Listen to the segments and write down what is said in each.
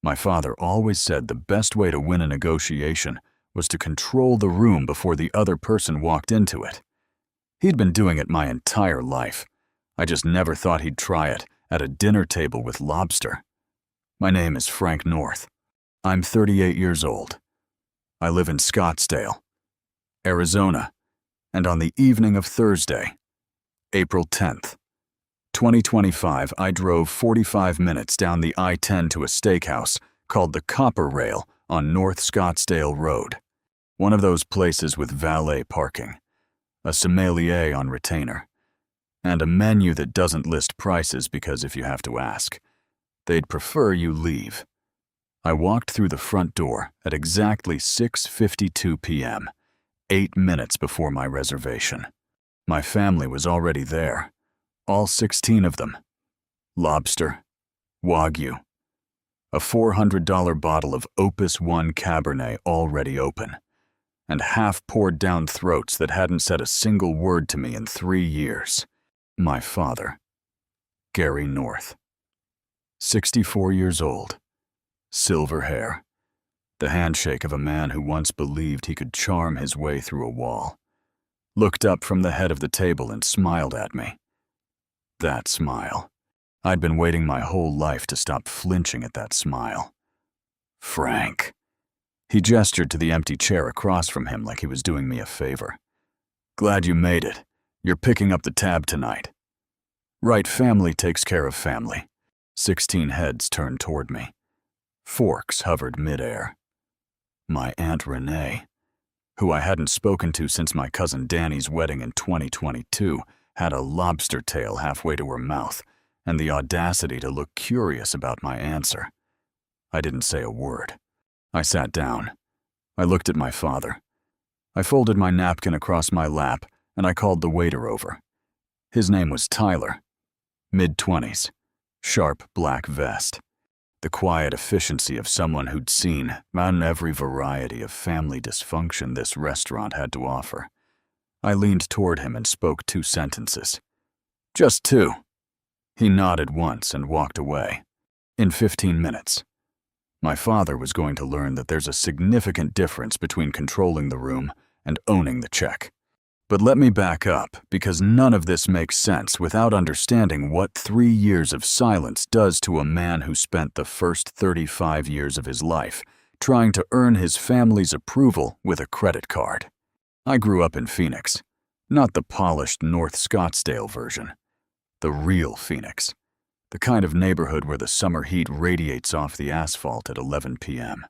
My father always said the best way to win a negotiation was to control the room before the other person walked into it. He'd been doing it my entire life. I just never thought he'd try it at a dinner table with lobster. My name is Frank North. I'm 38 years old. I live in Scottsdale, Arizona, and on the evening of Thursday, April 10th, 2025, I drove 45 minutes down the I-10 to a steakhouse called the Copper Rail on North Scottsdale Road, one of those places with valet parking, a sommelier on retainer, and a menu that doesn't list prices because if you have to ask, they'd prefer you leave. I walked through the front door at exactly 6:52 p.m., 8 minutes before my reservation. My family was already there, all 16 of them. Lobster, Wagyu, a $400 bottle of Opus One Cabernet already open, and half-poured down throats that hadn't said a single word to me in 3 years. My father, Gary North. 64 years old, silver hair, the handshake of a man who once believed he could charm his way through a wall. Looked up from the head of the table and smiled at me. That smile. I'd been waiting my whole life to stop flinching at that smile. Frank. He gestured to the empty chair across from him like he was doing me a favor. Glad you made it. You're picking up the tab tonight. Right, family takes care of family. 16 heads turned toward me. Forks hovered midair. My Aunt Renee, who I hadn't spoken to since my cousin Danny's wedding in 2022, had a lobster tail halfway to her mouth and the audacity to look curious about my answer. I didn't say a word. I sat down. I looked at my father. I folded my napkin across my lap and I called the waiter over. His name was Tyler. Mid-20s. Sharp black vest. The quiet efficiency of someone who'd seen on every variety of family dysfunction this restaurant had to offer. I leaned toward him and spoke 2 sentences. Just 2. He nodded once and walked away. In 15 minutes. My father was going to learn that there's a significant difference between controlling the room and owning the check. But let me back up, because none of this makes sense without understanding what 3 years of silence does to a man who spent the first 35 years of his life trying to earn his family's approval with a credit card. I grew up in Phoenix, not the polished North Scottsdale version, the real Phoenix, the kind of neighborhood where the summer heat radiates off the asphalt at 11 p.m.,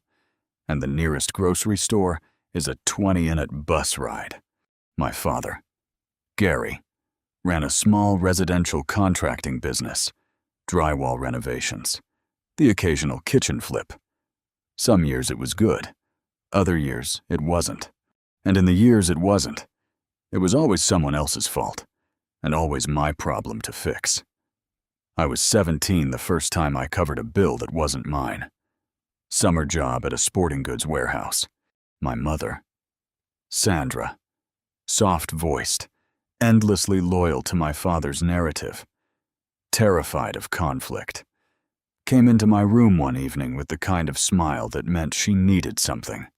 and the nearest grocery store is a 20-minute bus ride. My father, Gary, ran a small residential contracting business, drywall renovations, the occasional kitchen flip. Some years it was good, other years it wasn't. And in the years it wasn't, it was always someone else's fault, and always my problem to fix. I was 17 the first time I covered a bill that wasn't mine. Summer job at a sporting goods warehouse. My mother, Sandra, soft-voiced, endlessly loyal to my father's narrative, terrified of conflict, came into my room one evening with the kind of smile that meant she needed something.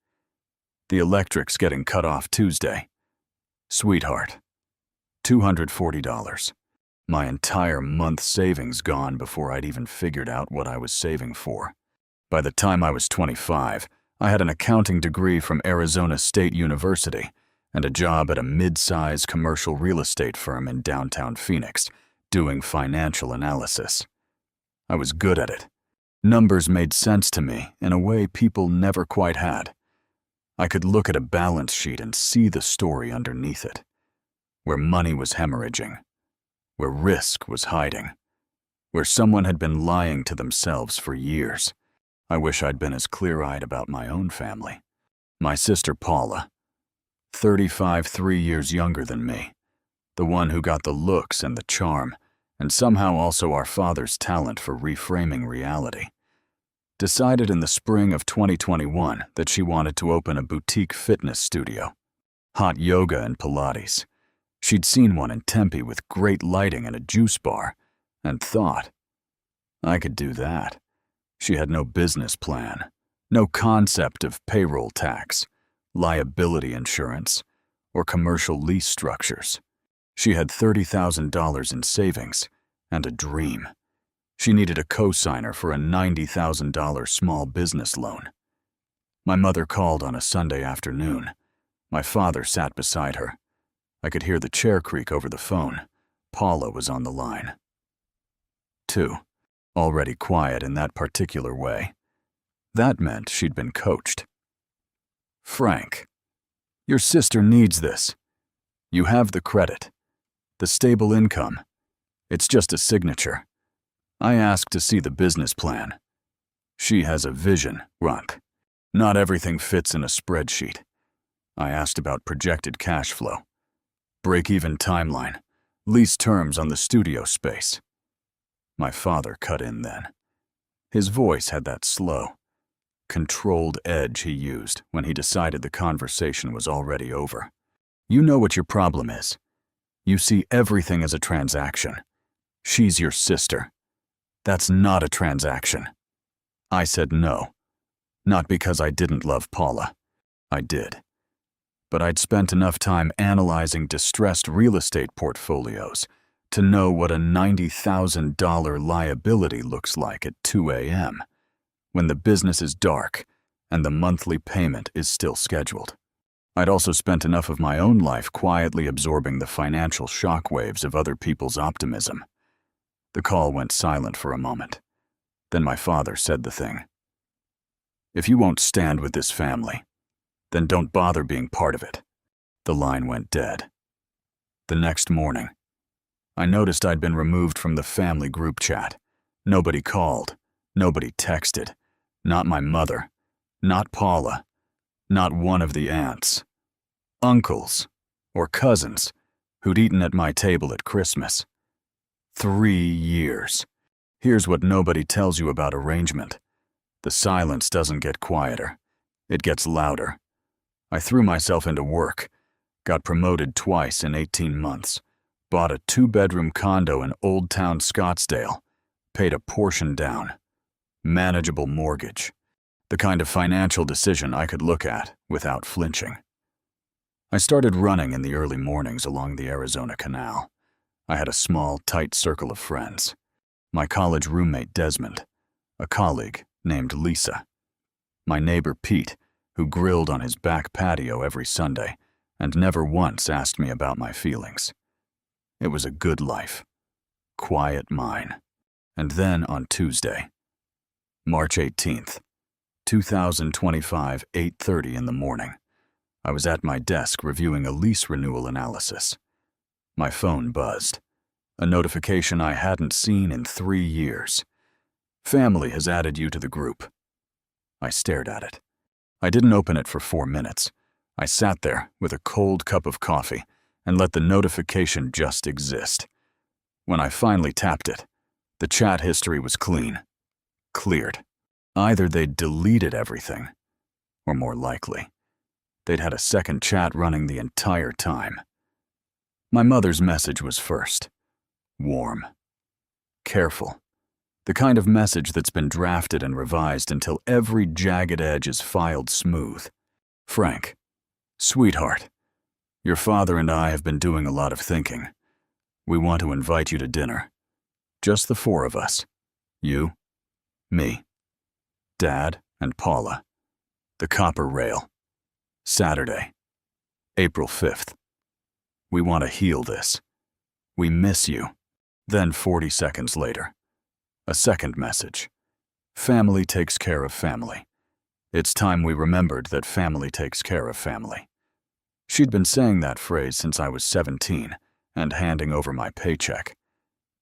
The electric's getting cut off Tuesday. Sweetheart, $240. My entire month's savings gone before I'd even figured out what I was saving for. By the time I was 25, I had an accounting degree from Arizona State University and a job at a mid-size commercial real estate firm in downtown Phoenix, doing financial analysis. I was good at it. Numbers made sense to me in a way people never quite had. I could look at a balance sheet and see the story underneath it, where money was hemorrhaging, where risk was hiding, where someone had been lying to themselves for years. I wish I'd been as clear-eyed about my own family. My sister Paula, 35, 3 years younger than me, the one who got the looks and the charm, and somehow also our father's talent for reframing reality, decided in the spring of 2021 that she wanted to open a boutique fitness studio, hot yoga and Pilates. She'd seen one in Tempe with great lighting and a juice bar, and thought, I could do that. She had no business plan, no concept of payroll tax, liability insurance, or commercial lease structures. She had $30,000 in savings and a dream. She needed a co-signer for a $90,000 small business loan. My mother called on a Sunday afternoon. My father sat beside her. I could hear the chair creak over the phone. Paula was on the line. 2. Already quiet in that particular way. That meant she'd been coached. Frank, your sister needs this. You have the credit, the stable income. It's just a signature. I asked to see the business plan. She has a vision, Runt. Not everything fits in a spreadsheet. I asked about projected cash flow, break-even timeline, lease terms on the studio space. My father cut in then. His voice had that slow, controlled edge he used when he decided the conversation was already over. You know what your problem is. You see everything as a transaction. She's your sister. That's not a transaction. I said no. Not because I didn't love Paula. I did. But I'd spent enough time analyzing distressed real estate portfolios to know what a $90,000 liability looks like at 2 a.m., when the business is dark and the monthly payment is still scheduled. I'd also spent enough of my own life quietly absorbing the financial shockwaves of other people's optimism. The call went silent for a moment. Then my father said the thing. If you won't stand with this family, then don't bother being part of it. The line went dead. The next morning, I noticed I'd been removed from the family group chat. Nobody called, nobody texted, not my mother, not Paula, not one of the aunts, uncles, or cousins who'd eaten at my table at Christmas. 3 years. Here's what nobody tells you about arrangement. The silence doesn't get quieter. It gets louder. I threw myself into work, got promoted twice in 18 months, bought a 2-bedroom condo in Old Town Scottsdale, paid a portion down. Manageable mortgage. The kind of financial decision I could look at without flinching. I started running in the early mornings along the Arizona Canal. I had a small, tight circle of friends. My college roommate Desmond, a colleague named Lisa, my neighbor Pete, who grilled on his back patio every Sunday and never once asked me about my feelings. It was a good life. Quiet mine. And then on Tuesday, March 18th, 2025, 8:30 in the morning, I was at my desk reviewing a lease renewal analysis. My phone buzzed. A notification I hadn't seen in 3 years. Family has added you to the group. I stared at it. I didn't open it for 4 minutes. I sat there with a cold cup of coffee and let the notification just exist. When I finally tapped it, the chat history was clean. Cleared. Either they'd deleted everything, or more likely, they'd had a second chat running the entire time. My mother's message was first. Warm. Careful. The kind of message that's been drafted and revised until every jagged edge is filed smooth. Frank, sweetheart, your father and I have been doing a lot of thinking. We want to invite you to dinner. Just the 4 of us. You, me, Dad, and Paula. The Copper Rail. Saturday, April 5th. We want to heal this. We miss you. Then 40 seconds later, a second message. Family takes care of family. It's time we remembered that family takes care of family. She'd been saying that phrase since I was 17 and handing over my paycheck.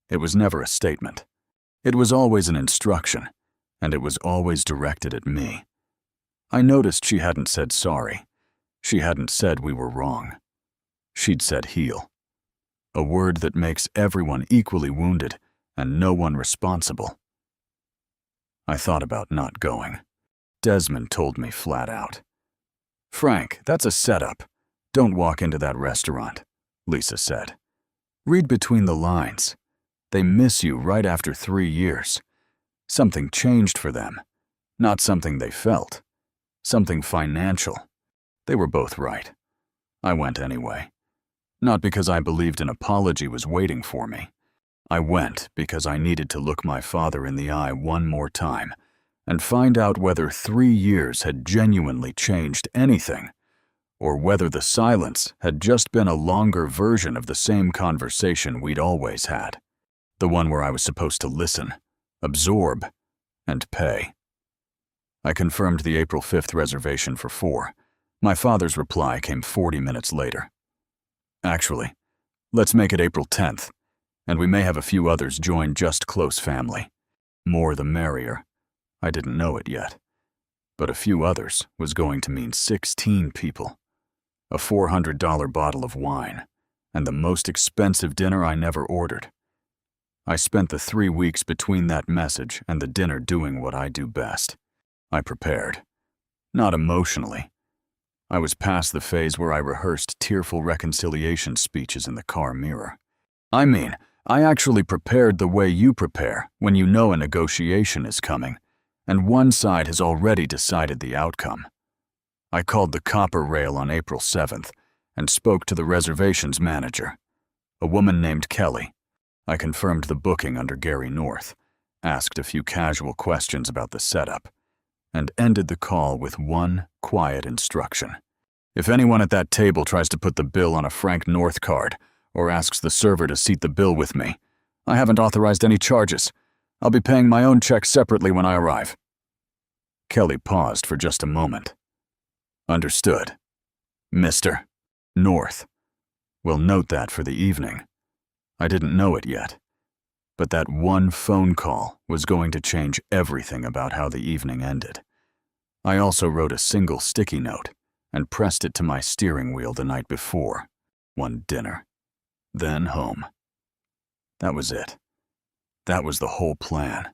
It was never a statement. It was always an instruction, and it was always directed at me. I noticed she hadn't said sorry. She hadn't said we were wrong. She'd said heal. A word that makes everyone equally wounded and no one responsible. I thought about not going. Desmond told me flat out. Frank, that's a setup. Don't walk into that restaurant, Lisa said. Read between the lines. They miss you right after 3 years. Something changed for them, not something they felt. Something financial. They were both right. I went anyway. Not because I believed an apology was waiting for me. I went because I needed to look my father in the eye one more time and find out whether 3 years had genuinely changed anything, or whether the silence had just been a longer version of the same conversation we'd always had. The one where I was supposed to listen, absorb, and pay. I confirmed the April 5th reservation for 4. My father's reply came 40 minutes later. Actually, let's make it April 10th, and we may have a few others join just close family. More the merrier. I didn't know it yet. But a few others was going to mean 16 people. A $400 bottle of wine, and the most expensive dinner I never ordered. I spent the 3 weeks between that message and the dinner doing what I do best. I prepared. Not emotionally. I was past the phase where I rehearsed tearful reconciliation speeches in the car mirror. I mean, I actually prepared the way you prepare when you know a negotiation is coming, and one side has already decided the outcome. I called the Copper Rail on April 7th and spoke to the reservations manager, a woman named Kelly. I confirmed the booking under Gary North, asked a few casual questions about the setup, and ended the call with one quiet instruction. If anyone at that table tries to put the bill on a Frank North card or asks the server to seat the bill with me, I haven't authorized any charges. I'll be paying my own check separately when I arrive. Kelly paused for just a moment. Understood. Mr. North. We'll note that for the evening. I didn't know it yet, but that one phone call was going to change everything about how the evening ended. I also wrote a single sticky note and pressed it to my steering wheel the night before. One dinner, then home. That was it. That was the whole plan.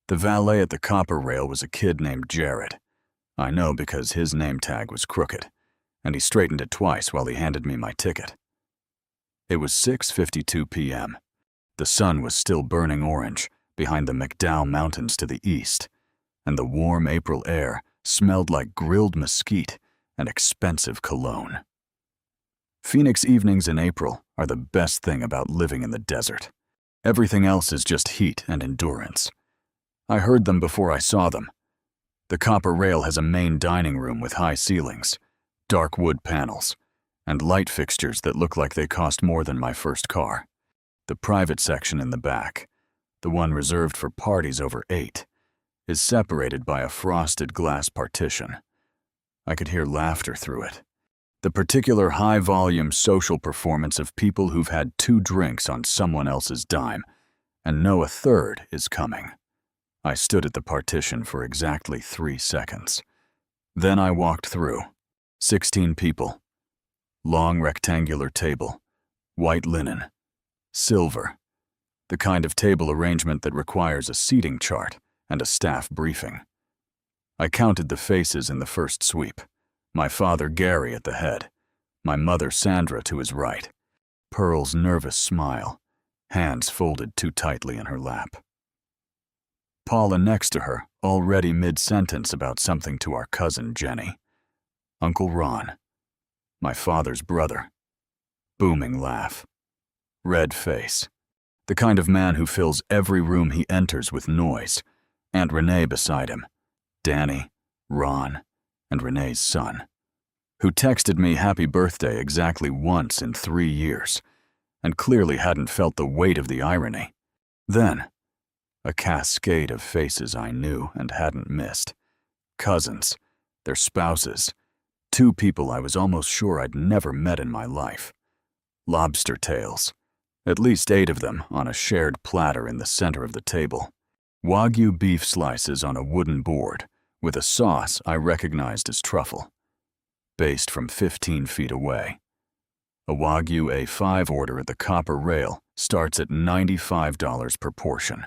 The valet at the Copper Rail was a kid named Jared. I know because his name tag was crooked, and he straightened it twice while he handed me my ticket. It was 6:52 p.m. The sun was still burning orange behind the McDowell Mountains to the east, and the warm April air smelled like grilled mesquite and expensive cologne. Phoenix evenings in April are the best thing about living in the desert. Everything else is just heat and endurance. I heard them before I saw them. The Copper Rail has a main dining room with high ceilings, dark wood panels, and light fixtures that look like they cost more than my first car. The private section in the back, the one reserved for parties over 8, is separated by a frosted glass partition. I could hear laughter through it. The particular high-volume social performance of people who've had 2 drinks on someone else's dime and know a third is coming. I stood at the partition for exactly 3 seconds. Then I walked through. 16 people. Long rectangular table. White linen. Silver. The kind of table arrangement that requires a seating chart and a staff briefing. I counted the faces in the first sweep. My father Gary at the head. My mother Sandra to his right. Pearl's nervous smile. Hands folded too tightly in her lap. Paula next to her, already mid-sentence about something to our cousin Jenny. Uncle Ron. My father's brother. Booming laugh. Red face. The kind of man who fills every room he enters with noise. Aunt Renee beside him. Danny, Ron, and Renee's son. Who texted me happy birthday exactly once in 3 years, and clearly hadn't felt the weight of the irony. Then, a cascade of faces I knew and hadn't missed. Cousins, their spouses, 2 people I was almost sure I'd never met in my life. Lobster tails, at least 8 of them on a shared platter in the center of the table. Wagyu beef slices on a wooden board with a sauce I recognized as truffle, based from 15 feet away. A Wagyu A5 order at the Copper Rail starts at $95 per portion.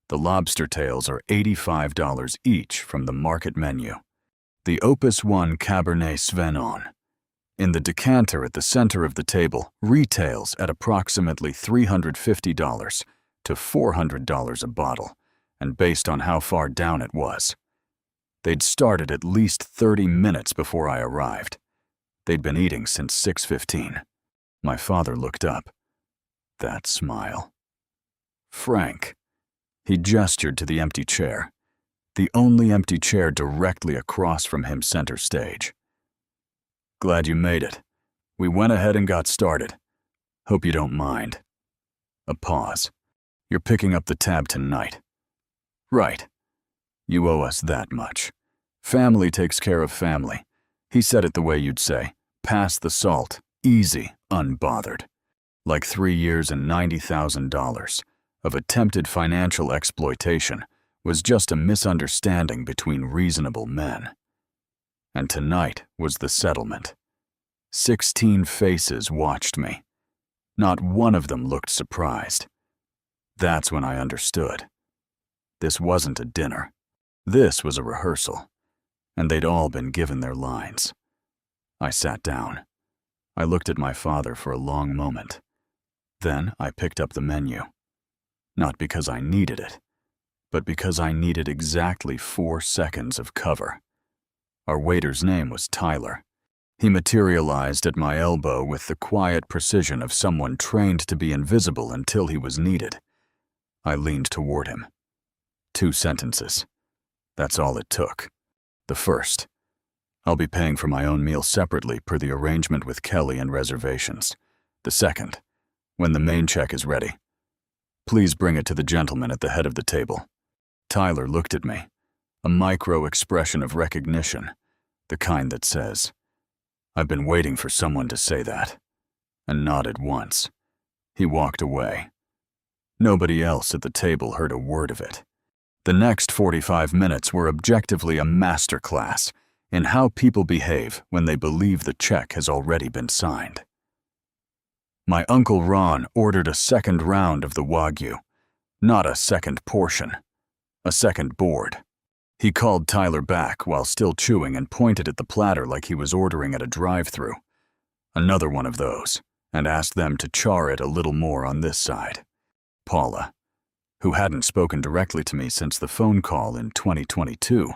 The lobster tails are $85 each from the market menu. The Opus One Cabernet Sauvignon, in the decanter at the center of the table, retails at approximately $350 to $400 a bottle and based on how far down it was. They'd started at least 30 minutes before I arrived. They'd been eating since 6:15. My father looked up. That smile. Frank. He gestured to the empty chair. The only empty chair directly across from him center stage. Glad you made it. We went ahead and got started. Hope you don't mind. A pause. You're picking up the tab tonight. Right. You owe us that much. Family takes care of family. He said it the way you'd say. Pass the salt. Easy, unbothered. Like 3 years and $90,000 of attempted financial exploitation was just a misunderstanding between reasonable men. And tonight was the settlement. 16 faces watched me. Not one of them looked surprised. That's when I understood. This wasn't a dinner. This was a rehearsal. And they'd all been given their lines. I sat down. I looked at my father for a long moment. Then I picked up the menu. Not because I needed it, but because I needed exactly 4 seconds of cover. Our waiter's name was Tyler. He materialized at my elbow with the quiet precision of someone trained to be invisible until he was needed. I leaned toward him. 2 sentences. That's all it took. The first. I'll be paying for my own meal separately per the arrangement with Kelly and reservations. The second. When the main check is ready. Please bring it to the gentleman at the head of the table. Tyler looked at me. A micro expression of recognition. The kind that says, I've been waiting for someone to say that. And nodded once. He walked away. Nobody else at the table heard a word of it. The next 45 minutes were objectively a masterclass in how people behave when they believe the check has already been signed. My Uncle Ron ordered a second round of the Wagyu, not a second portion, a second board. He called Tyler back while still chewing and pointed at the platter like he was ordering at a drive-thru. Another one of those, and asked them to char it a little more on this side. Paula, who hadn't spoken directly to me since the phone call in 2022,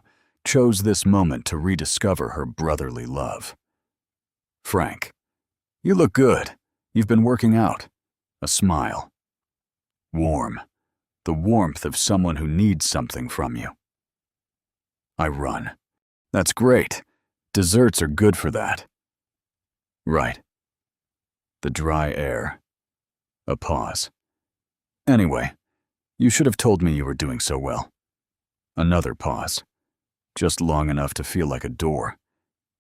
chose this moment to rediscover her brotherly love. Frank, you look good. You've been working out. A smile. Warm. The warmth of someone who needs something from you. I run. That's great. Desserts are good for that. Right. The dry air. A pause. Anyway, you should have told me you were doing so well. Another pause. Just long enough to feel like a door.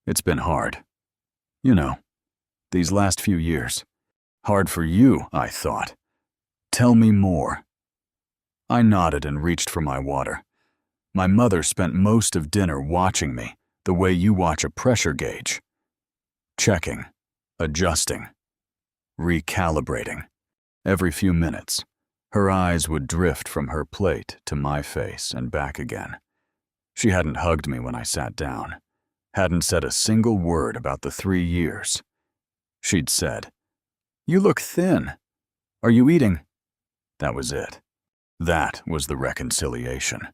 It's been hard. You know, these last few years. Hard for you, I thought. Tell me more. I nodded and reached for my water. My mother spent most of dinner watching me, the way you watch a pressure gauge. Checking, adjusting, recalibrating. Every few minutes, her eyes would drift from her plate to my face and back again. She hadn't hugged me when I sat down, hadn't said a single word about the 3 years. She'd said, "You look thin. Are you eating?" That was it. That was the reconciliation.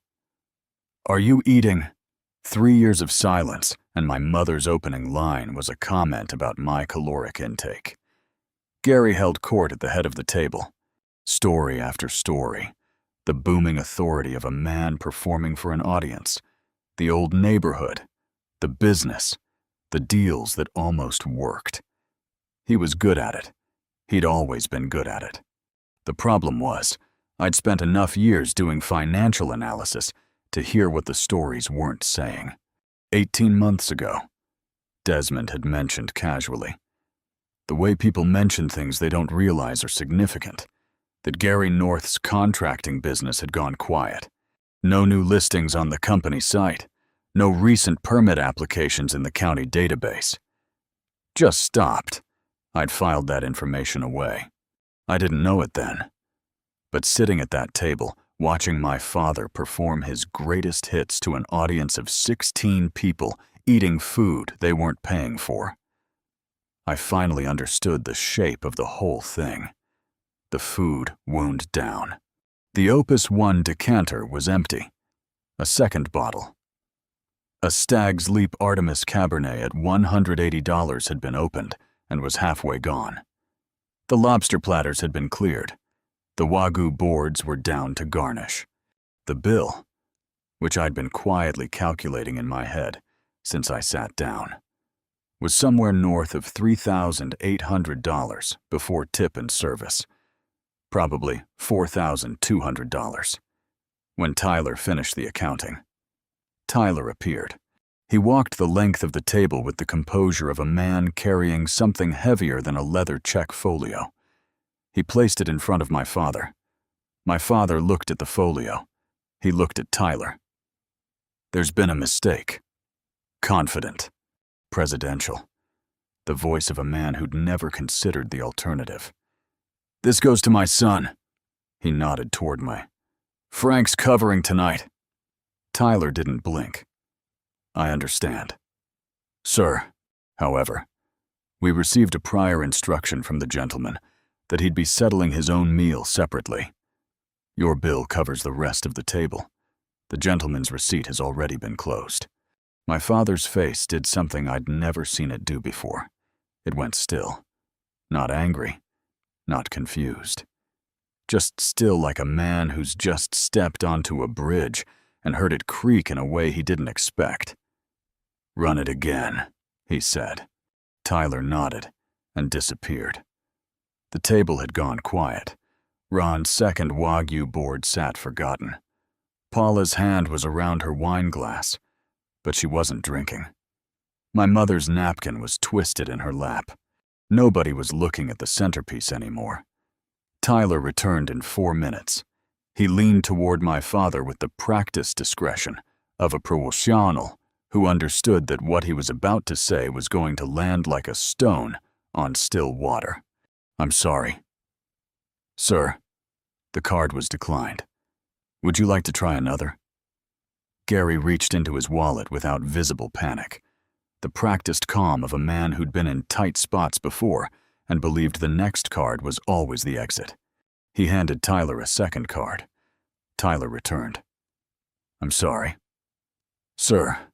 Are you eating? 3 years of silence, and my mother's opening line was a comment about my caloric intake. Gary held court at the head of the table. Story after story. The booming authority of a man performing for an audience. The old neighborhood. The business. The deals that almost worked. He was good at it. He'd always been good at it. The problem was, I'd spent enough years doing financial analysis to hear what the stories weren't saying. 18 months ago, Desmond had mentioned casually. The way people mention things they don't realize are significant. That Gary North's contracting business had gone quiet. No new listings on the company site. No recent permit applications in the county database. Just stopped. I'd filed that information away. I didn't know it then. But sitting at that table, watching my father perform his greatest hits to an audience of 16 people eating food they weren't paying for, I finally understood the shape of the whole thing. The food wound down. The Opus 1 decanter was empty. A second bottle. A Stag's Leap Artemis Cabernet at $180 had been opened and was halfway gone. The lobster platters had been cleared. The Wagyu boards were down to garnish. The bill, which I'd been quietly calculating in my head since I sat down, was somewhere north of $3,800 before tip and service, probably $4,200. When Tyler finished the accounting, Tyler appeared. He walked the length of the table with the composure of a man carrying something heavier than a leather check folio. He placed it in front of my father. My father looked at the folio. He looked at Tyler. "There's been a mistake." Confident. Presidential. The voice of a man who'd never considered the alternative. "This goes to my son." He nodded toward me. "Frank's covering tonight." Tyler didn't blink. "I understand. Sir, however, we received a prior instruction from the gentleman that he'd be settling his own meal separately. Your bill covers the rest of the table. The gentleman's receipt has already been closed." My father's face did something I'd never seen it do before. It went still. Not angry, not confused. Just still, like a man who's just stepped onto a bridge and heard it creak in a way he didn't expect. "Run it again," he said. Tyler nodded and disappeared. The table had gone quiet. Ron's second Wagyu board sat forgotten. Paula's hand was around her wine glass, but she wasn't drinking. My mother's napkin was twisted in her lap. Nobody was looking at the centerpiece anymore. Tyler returned in 4 minutes. He leaned toward my father with the practiced discretion of a professional who understood that what he was about to say was going to land like a stone on still water. "I'm sorry." "Sir, the card was declined. Would you like to try another?" Gary reached into his wallet without visible panic, the practiced calm of a man who'd been in tight spots before and believed the next card was always the exit. He handed Tyler a second card. Tyler returned. "I'm sorry." "Sir,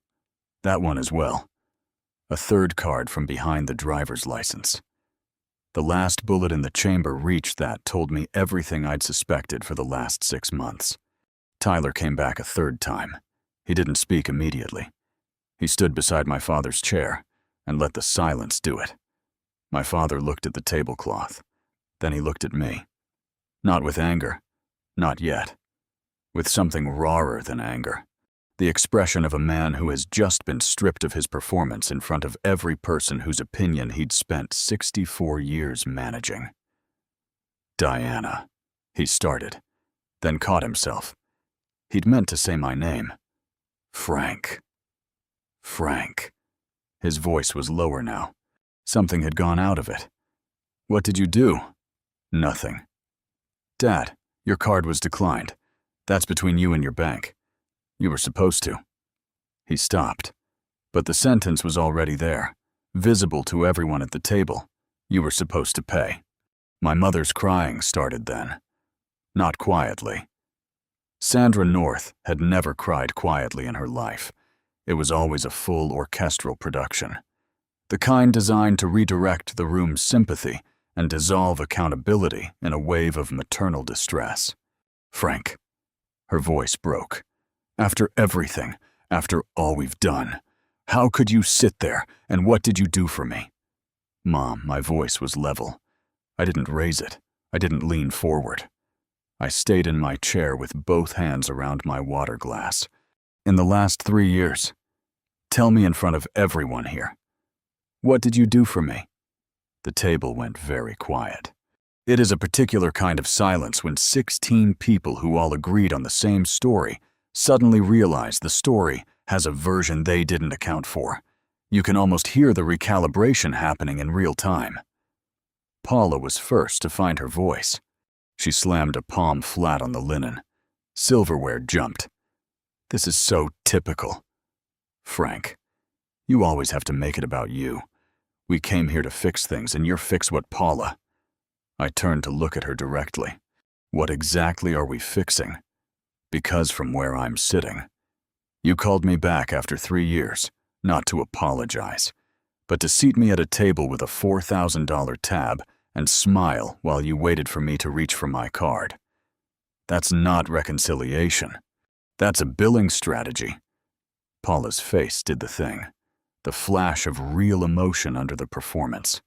that one as well." A third card from behind the driver's license. The last bullet in the chamber reached that told me everything I'd suspected for the last 6 months. Tyler came back a third time. He didn't speak immediately. He stood beside my father's chair and let the silence do it. My father looked at the tablecloth. Then he looked at me. Not with anger. Not yet. With something rawer than anger. The expression of a man who has just been stripped of his performance in front of every person whose opinion he'd spent 64 years managing. "Diana," he started, then caught himself. He'd meant to say my name. "Frank. Frank." His voice was lower now. Something had gone out of it. "What did you do?" "Nothing." "Dad, your card was declined. That's between you and your bank. You were supposed to." He stopped, but the sentence was already there, visible to everyone at the table. You were supposed to pay. My mother's crying started then. Not quietly. Sandra North had never cried quietly in her life. It was always a full orchestral production. The kind designed to redirect the room's sympathy and dissolve accountability in a wave of maternal distress. "Frank." Her voice broke. "After everything, after all we've done, how could you sit there, and what did you do for me?" "Mom," my voice was level. I didn't raise it. I didn't lean forward. I stayed in my chair with both hands around my water glass. "In the last 3 years, tell me in front of everyone here. What did you do for me?" The table went very quiet. It is a particular kind of silence when 16 people who all agreed on the same story suddenly realize the story has a version they didn't account for. You can almost hear the recalibration happening in real time. Paula was first to find her voice. She slammed a palm flat on the linen. Silverware jumped. "This is so typical." "Frank, you always have to make it about you. We came here to fix things, and you're fix what Paula." I turned to look at her directly. What exactly are we fixing? Because from where I'm sitting, you called me back after 3 years, not to apologize, but to seat me at a table with a $4,000 tab and smile while you waited for me to reach for my card. That's not reconciliation. That's a billing strategy. Paula's face did the thing, the flash of real emotion under the performance.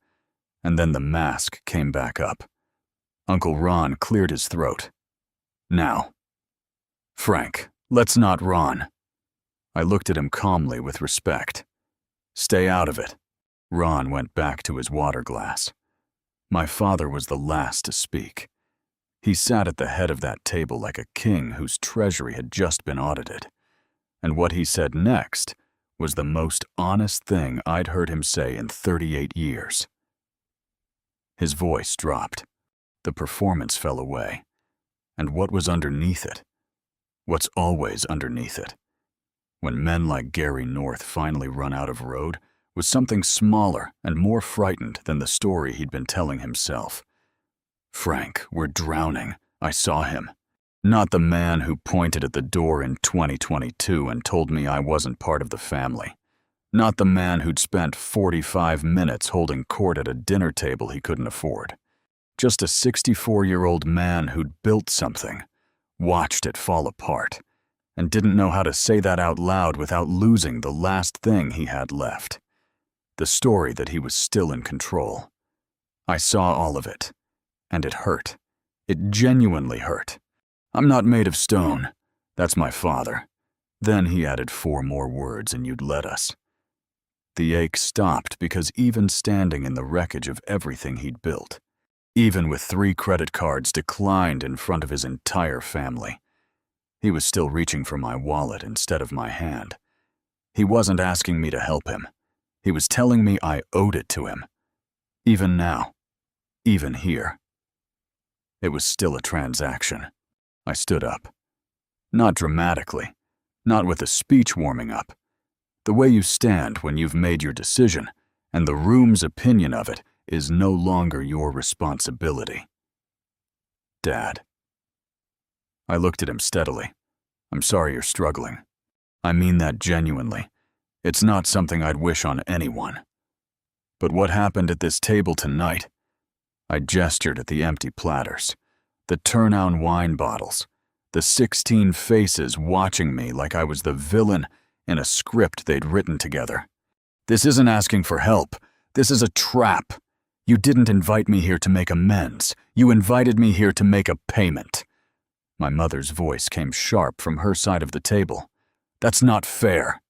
And then the mask came back up. Uncle Ron cleared his throat. Now. Frank, let's not Ron. I looked at him calmly with respect. Stay out of it. Ron went back to his water glass. My father was the last to speak. He sat at the head of that table like a king whose treasury had just been audited. And what he said next was the most honest thing I'd heard him say in 38 years. His voice dropped. The performance fell away. And what was underneath it? What's always underneath it? When men like Gary North finally run out of road, was something smaller and more frightened than the story he'd been telling himself. Frank, we're drowning. I saw him. Not the man who pointed at the door in 2022 and told me I wasn't part of the family. Not the man who'd spent 45 minutes holding court at a dinner table he couldn't afford. Just a 64-year-old man who'd built something, watched it fall apart, and didn't know how to say that out loud without losing the last thing he had left. The story that he was still in control. I saw all of it, and it hurt. It genuinely hurt. I'm not made of stone. That's my father. Then he added 4 more words and you'd let us. The ache stopped because even standing in the wreckage of everything he'd built, even with 3 credit cards declined in front of his entire family, he was still reaching for my wallet instead of my hand. He wasn't asking me to help him. He was telling me I owed it to him. Even now. Even here. It was still a transaction. I stood up. Not dramatically. Not with a speech warming up. The way you stand when you've made your decision, and the room's opinion of it is no longer your responsibility. Dad. I looked at him steadily. I'm sorry you're struggling. I mean that genuinely. It's not something I'd wish on anyone. But what happened at this table tonight? I gestured at the empty platters, the turn-on wine bottles, the 16 faces watching me like I was the villain in a script they'd written together. This isn't asking for help. This is a trap. You didn't invite me here to make amends. You invited me here to make a payment. My mother's voice came sharp from her side of the table. That's not fair.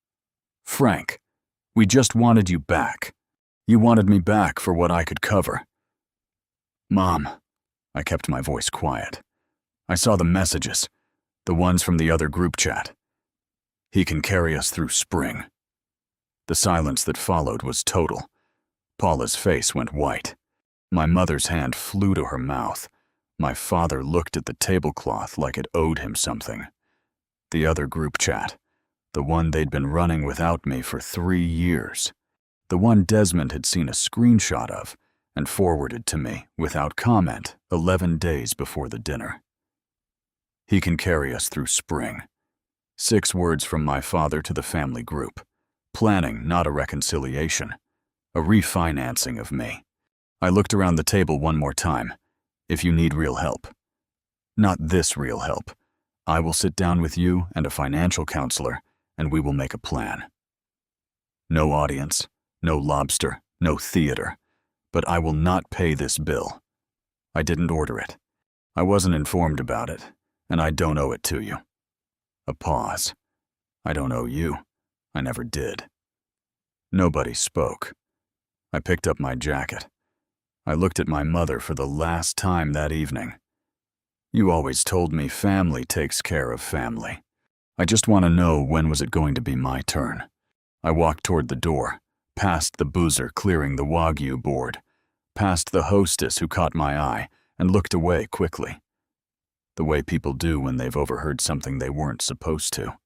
Frank, we just wanted you back. You wanted me back for what I could cover. Mom, I kept my voice quiet. I saw the messages, the ones from the other group chat. He can carry us through spring. The silence that followed was total. Paula's face went white. My mother's hand flew to her mouth. My father looked at the tablecloth like it owed him something. The other group chat, the one they'd been running without me for 3 years. The one Desmond had seen a screenshot of and forwarded to me without comment 11 days before the dinner. He can carry us through spring. 6 words from my father to the family group. Planning, not a reconciliation. A refinancing of me. I looked around the table one more time. If you need real help. Not this real help. I will sit down with you and a financial counselor, and we will make a plan. No audience, no lobster, no theater. But I will not pay this bill. I didn't order it. I wasn't informed about it, and I don't owe it to you. A pause. I don't owe you. I never did. Nobody spoke. I picked up my jacket. I looked at my mother for the last time that evening. You always told me family takes care of family. I just want to know when was it going to be my turn. I walked toward the door, past the boozer clearing the Wagyu board, past the hostess who caught my eye and looked away quickly. The way people do when they've overheard something they weren't supposed to.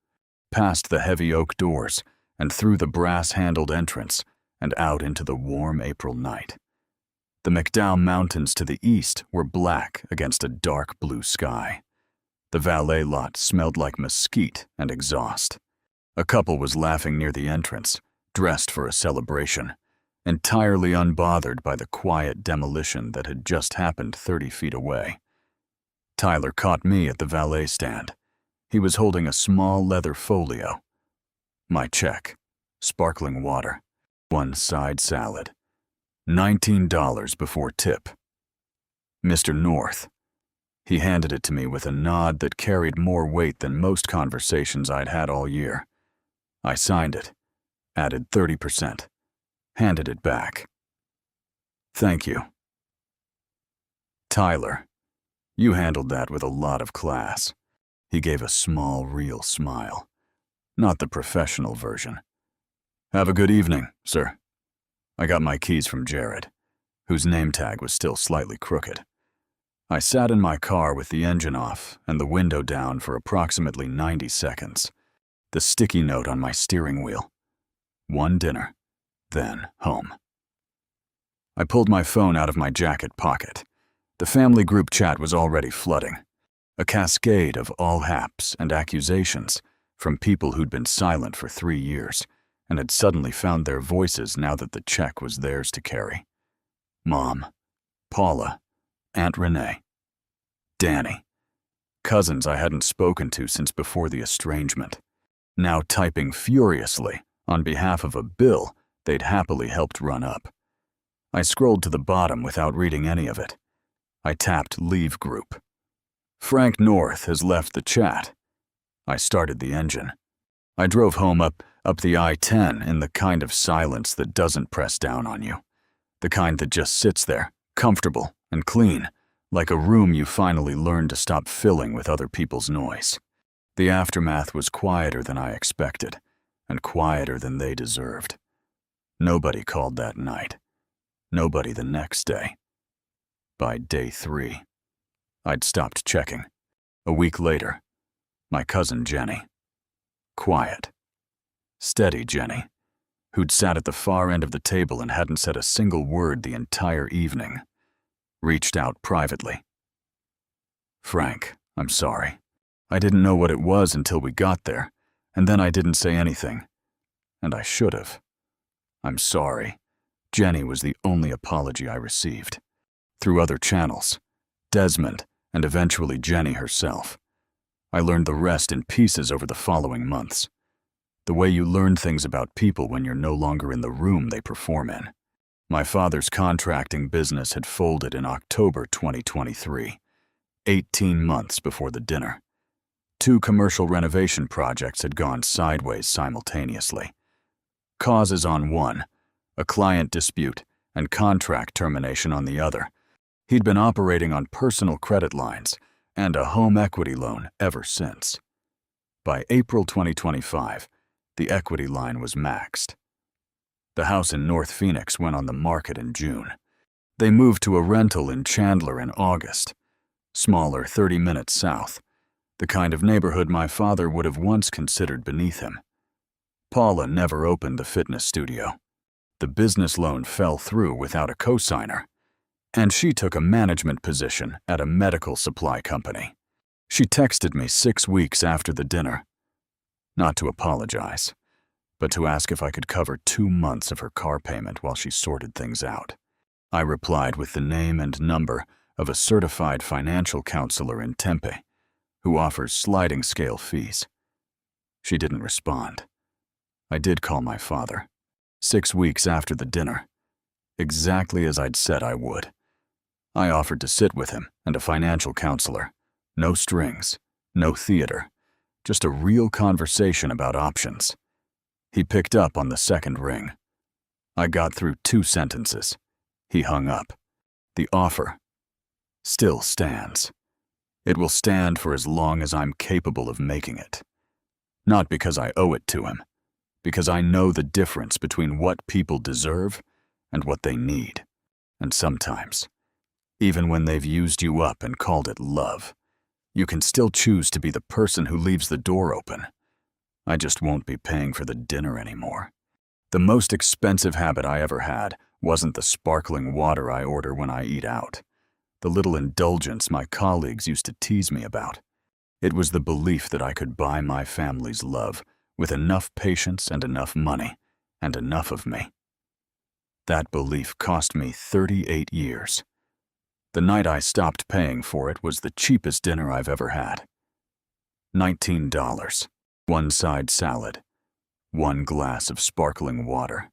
Past the heavy oak doors and through the brass-handled entrance and out into the warm April night. The McDowell Mountains to the east were black against a dark blue sky. The valet lot smelled like mesquite and exhaust. A couple was laughing near the entrance, dressed for a celebration, entirely unbothered by the quiet demolition that had just happened 30 feet away. Tyler caught me at the valet stand. He was holding a small leather folio. My check, sparkling water, one side salad, $19 before tip. Mr. North. He handed it to me with a nod that carried more weight than most conversations I'd had all year. I signed it, added 30%, handed it back. Thank you. Tyler, you handled that with a lot of class. He gave a small, real smile. Not the professional version. Have a good evening, sir. I got my keys from Jared, whose name tag was still slightly crooked. I sat in my car with the engine off and the window down for approximately 90 seconds. The sticky note on my steering wheel. One dinner, then home. I pulled my phone out of my jacket pocket. The family group chat was already flooding. A cascade of all haps and accusations from people who'd been silent for 3 years and had suddenly found their voices now that the check was theirs to carry. Mom, Paula, Aunt Renee, Danny, cousins I hadn't spoken to since before the estrangement, now typing furiously on behalf of a bill they'd happily helped run up. I scrolled to the bottom without reading any of it. I tapped Leave Group. Frank North has left the chat. I started the engine. I drove home up the I-10 in the kind of silence that doesn't press down on you. The kind that just sits there, comfortable and clean, like a room you finally learned to stop filling with other people's noise. The aftermath was quieter than I expected, and quieter than they deserved. Nobody called that night. Nobody the next day. By day 3, I'd stopped checking. A week later, my cousin Jenny. Quiet. Steady Jenny, who'd sat at the far end of the table and hadn't said a single word the entire evening, reached out privately. Frank, I'm sorry. I didn't know what it was until we got there, and then I didn't say anything. And I should have. I'm sorry. Jenny was the only apology I received. Through other channels, Desmond, and eventually Jenny herself. I learned the rest in pieces over the following months. The way you learn things about people when you're no longer in the room they perform in. My father's contracting business had folded in October 2023, 18 months before the dinner. 2 commercial renovation projects had gone sideways simultaneously. Causes on one, a client dispute and contract termination on the other. He'd been operating on personal credit lines and a home equity loan ever since. By April 2025, the equity line was maxed. The house in North Phoenix went on the market in June. They moved to a rental in Chandler in August, smaller 30 minutes south, the kind of neighborhood my father would have once considered beneath him. Paula never opened the fitness studio. The business loan fell through without a cosigner, and she took a management position at a medical supply company. She texted me 6 weeks after the dinner, not to apologize, but to ask if I could cover 2 months of her car payment while she sorted things out. I replied with the name and number of a certified financial counselor in Tempe, who offers sliding scale fees. She didn't respond. I did call my father, 6 weeks after the dinner, exactly as I'd said I would. I offered to sit with him and a financial counselor. No strings, no theater, just a real conversation about options. He picked up on the second ring. I got through 2 sentences. He hung up. The offer still stands. It will stand for as long as I'm capable of making it. Not because I owe it to him, because I know the difference between what people deserve and what they need. And sometimes, even when they've used you up and called it love, you can still choose to be the person who leaves the door open. I just won't be paying for the dinner anymore. The most expensive habit I ever had wasn't the sparkling water I order when I eat out, the little indulgence my colleagues used to tease me about. It was the belief that I could buy my family's love with enough patience and enough money, and enough of me. That belief cost me 38 years. The night I stopped paying for it was the cheapest dinner I've ever had. $19, one side salad, one glass of sparkling water,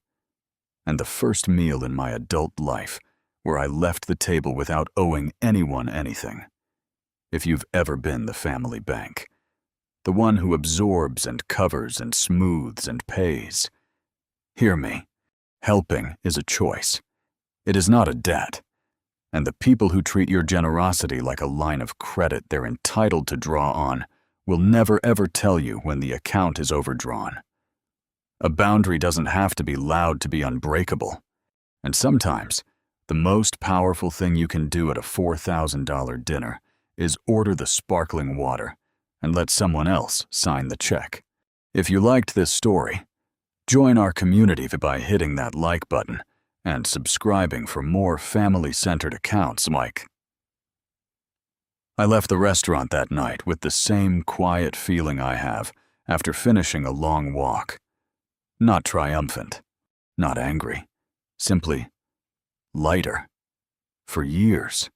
and the first meal in my adult life where I left the table without owing anyone anything. If you've ever been the family bank, the one who absorbs and covers and smooths and pays, hear me, helping is a choice. It is not a debt. And the people who treat your generosity like a line of credit they're entitled to draw on will never ever tell you when the account is overdrawn. A boundary doesn't have to be loud to be unbreakable. And sometimes, the most powerful thing you can do at a $4,000 dinner is order the sparkling water and let someone else sign the check. If you liked this story, join our community by hitting that like button and subscribing for more family-centered accounts like. I left the restaurant that night with the same quiet feeling I have after finishing a long walk. Not triumphant, not angry, simply lighter. For years,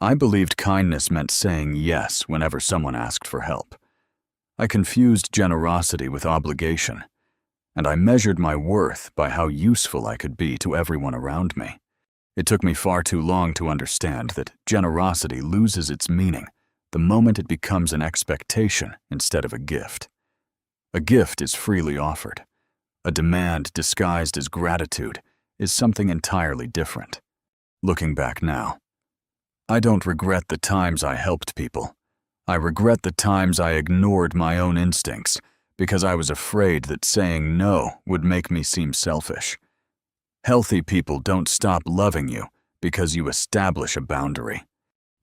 I believed kindness meant saying yes whenever someone asked for help. I confused generosity with obligation, and I measured my worth by how useful I could be to everyone around me. It took me far too long to understand that generosity loses its meaning the moment it becomes an expectation instead of a gift. A gift is freely offered. A demand disguised as gratitude is something entirely different. Looking back now, I don't regret the times I helped people. I regret the times I ignored my own instincts because I was afraid that saying no would make me seem selfish. Healthy people don't stop loving you because you establish a boundary.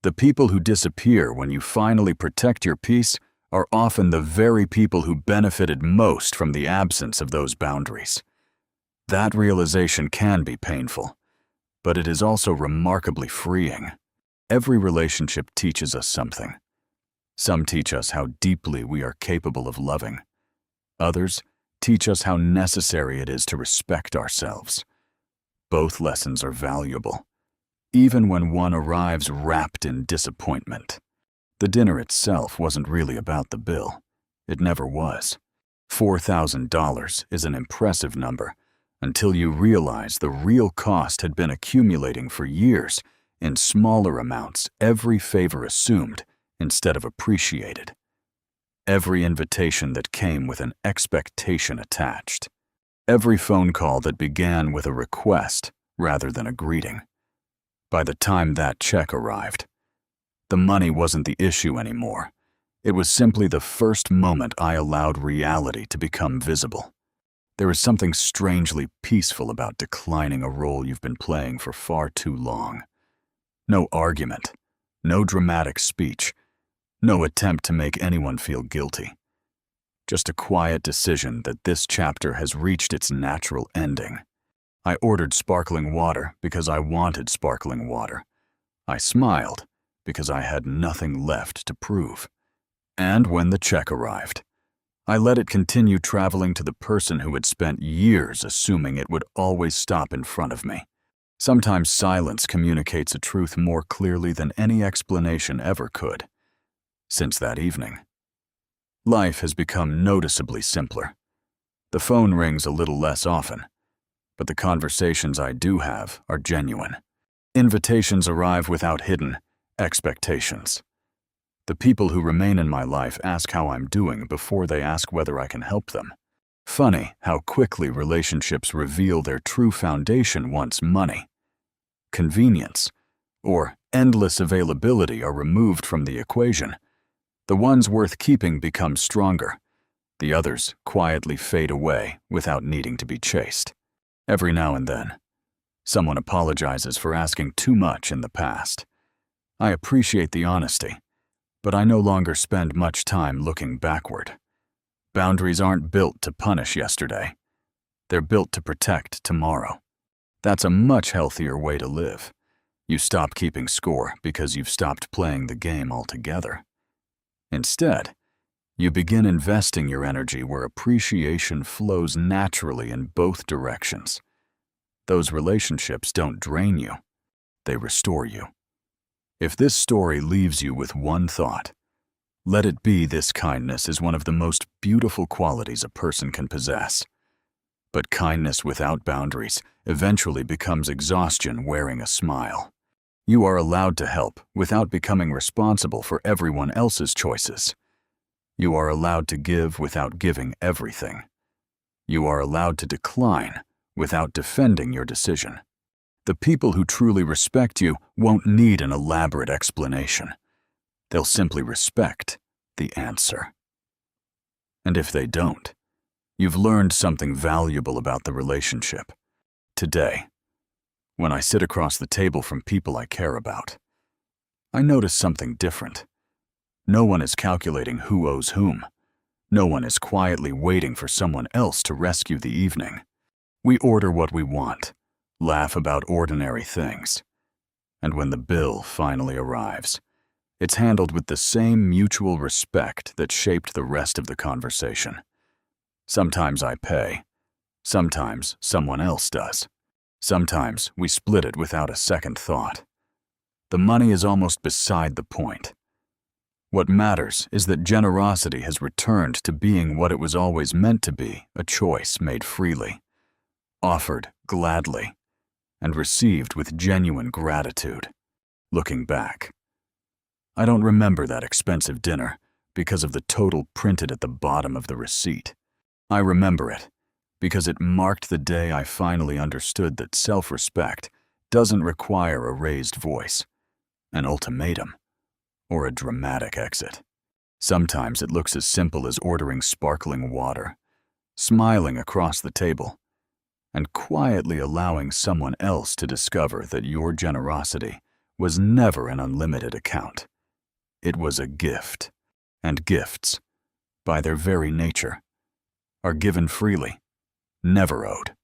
The people who disappear when you finally protect your peace are often the very people who benefited most from the absence of those boundaries. That realization can be painful, but it is also remarkably freeing. Every relationship teaches us something. Some teach us how deeply we are capable of loving. Others teach us how necessary it is to respect ourselves. Both lessons are valuable, even when one arrives wrapped in disappointment. The dinner itself wasn't really about the bill. It never was. $4,000 is an impressive number until you realize the real cost had been accumulating for years in smaller amounts, every favor assumed instead of appreciated. Every invitation that came with an expectation attached. Every phone call that began with a request rather than a greeting. By the time that check arrived, the money wasn't the issue anymore. It was simply the first moment I allowed reality to become visible. There is something strangely peaceful about declining a role you've been playing for far too long. No argument, no dramatic speech, no attempt to make anyone feel guilty. Just a quiet decision that this chapter has reached its natural ending. I ordered sparkling water because I wanted sparkling water. I smiled because I had nothing left to prove. And when the check arrived, I let it continue traveling to the person who had spent years assuming it would always stop in front of me. Sometimes silence communicates a truth more clearly than any explanation ever could. Since that evening, life has become noticeably simpler. The phone rings a little less often, but the conversations I do have are genuine. Invitations arrive without hidden expectations. The people who remain in my life ask how I'm doing before they ask whether I can help them. Funny how quickly relationships reveal their true foundation once money, convenience, or endless availability are removed from the equation. The ones worth keeping become stronger. The others quietly fade away without needing to be chased. Every now and then, someone apologizes for asking too much in the past. I appreciate the honesty, but I no longer spend much time looking backward. Boundaries aren't built to punish yesterday. They're built to protect tomorrow. That's a much healthier way to live. You stop keeping score because you've stopped playing the game altogether. Instead, you begin investing your energy where appreciation flows naturally in both directions. Those relationships don't drain you, they restore you. If this story leaves you with one thought, let it be this: kindness is one of the most beautiful qualities a person can possess. But kindness without boundaries eventually becomes exhaustion wearing a smile. You are allowed to help without becoming responsible for everyone else's choices. You are allowed to give without giving everything. You are allowed to decline without defending your decision. The people who truly respect you won't need an elaborate explanation. They'll simply respect the answer. And if they don't, you've learned something valuable about the relationship. Today, when I sit across the table from people I care about, I notice something different. No one is calculating who owes whom. No one is quietly waiting for someone else to rescue the evening. We order what we want, laugh about ordinary things, and when the bill finally arrives, it's handled with the same mutual respect that shaped the rest of the conversation. Sometimes I pay. Sometimes someone else does. Sometimes we split it without a second thought. The money is almost beside the point. What matters is that generosity has returned to being what it was always meant to be: a choice made freely, offered gladly, and received with genuine gratitude. Looking back, I don't remember that expensive dinner because of the total printed at the bottom of the receipt. I remember it because it marked the day I finally understood that self-respect doesn't require a raised voice, an ultimatum, or a dramatic exit. Sometimes it looks as simple as ordering sparkling water, smiling across the table, and quietly allowing someone else to discover that your generosity was never an unlimited account. It was a gift, and gifts, by their very nature, are given freely, never owed.